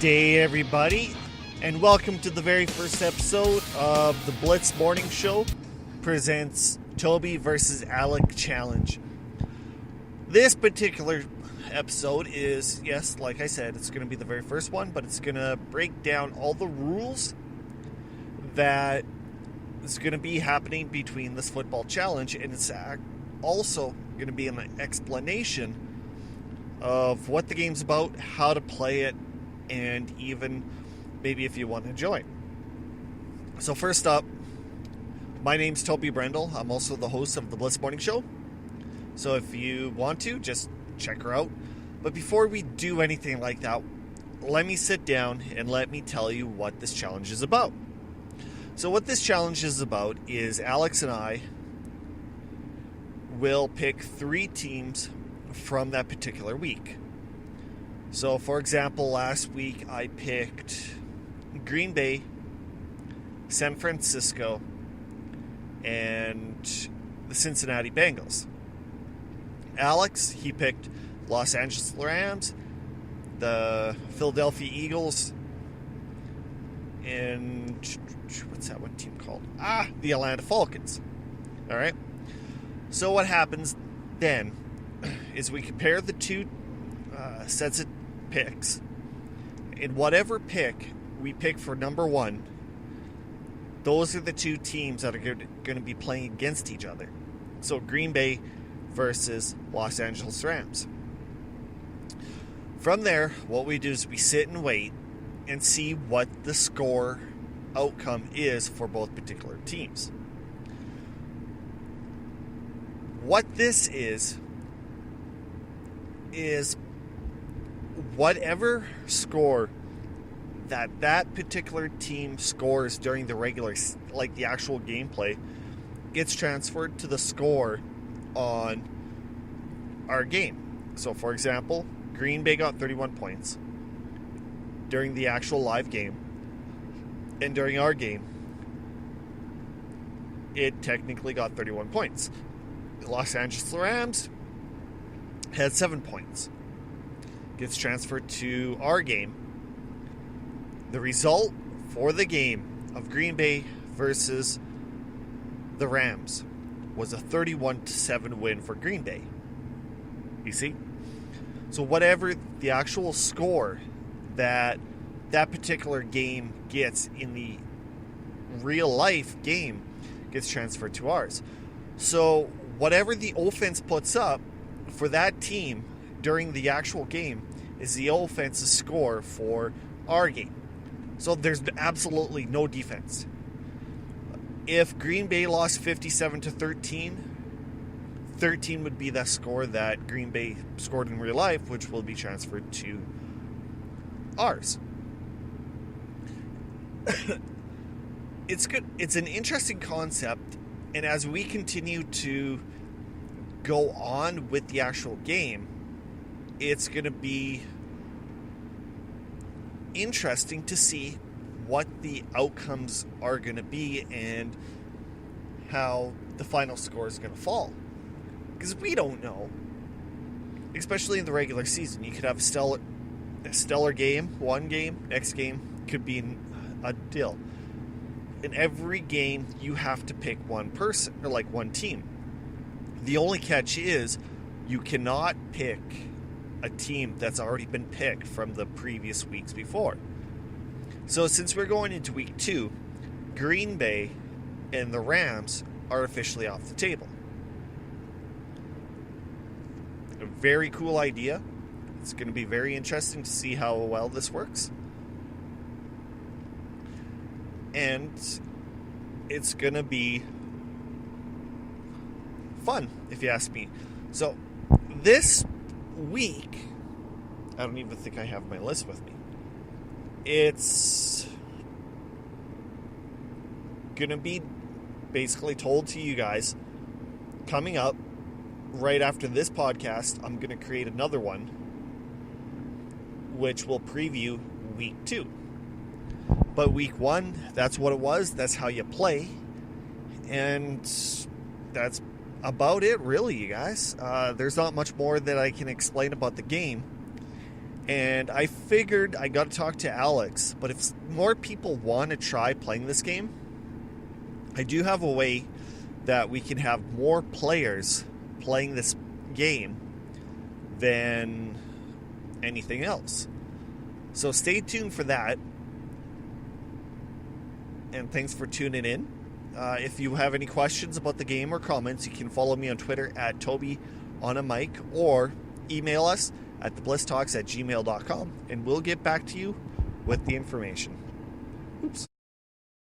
Day, everybody, and welcome to the very first episode of the Blitz Morning Show presents Toby versus Alec Challenge. This particular episode is, yes, like I said, it's going to be the very first one, but it's going to break down all the rules that is going to be happening between this football challenge, and it's also going to be an explanation of what the game's about, how to play it, and even maybe if you want to join. So first up, my name's Toby Brendel. I'm also the host of the Blitz Morning Show. So if you want to, just check her out. But before we do anything like that, let me sit down and let me tell you what this challenge is about. So what this challenge is about is Alex and I will pick 3 teams from that particular week. So, for example, last week I picked Green Bay, San Francisco, and the Cincinnati Bengals. Alex, he picked Los Angeles Rams, the Philadelphia Eagles, and what's that one team called? The Atlanta Falcons. All right. So what happens then is we compare the two sets of picks. In whatever pick we pick for number 1, those are the 2 teams that are going to be playing against each other. So Green Bay versus Los Angeles Rams. From there, what we do is we sit and wait and see what the score outcome is for both particular teams. What this is whatever score that particular team scores during the regular, like the actual gameplay, gets transferred to the score on our game. So, for example, Green Bay got 31 points during the actual live game, and during our game, it technically got 31 points. The Los Angeles Rams had 7 points. Gets transferred to our game. The result for the game of Green Bay versus the Rams was a 31-7 win for Green Bay. You see? So whatever the actual score that particular game gets in the real life game gets transferred to ours. So whatever the offense puts up for that team during the actual game is the offense's score for our game. So there's absolutely no defense. If Green Bay lost 57-13, 13 would be the score that Green Bay scored in real life, which will be transferred to ours. It's good. It's an interesting concept, and as we continue to go on with the actual game, it's going to be interesting to see what the outcomes are going to be and how the final score is going to fall. Because we don't know. Especially in the regular season. You could have a stellar game, one game, next game could be a deal. In every game, you have to pick one person, or like one team. The only catch is you cannot pick a team that's already been picked from the previous weeks before. So since we're going into week 2, Green Bay and the Rams are officially off the table. A very cool idea. It's going to be very interesting to see how well this works. And it's going to be fun, if you ask me. So this week, I don't even think I have my list with me. It's gonna be basically told to you guys coming up right after this podcast. I'm gonna create another one which will preview week 2. But week 1, that's what it was. That's how you play, and that's about it, really, you guys. There's not much more that I can explain about the game. And I figured I got to talk to Alex, but if more people want to try playing this game, I do have a way that we can have more players playing this game than anything else. So stay tuned for that. And thanks for tuning in. If you have any questions about the game or comments, you can follow me on Twitter at TobyOnAMic or email us at theblisstalks@gmail.com, and we'll get back to you with the information. Oops.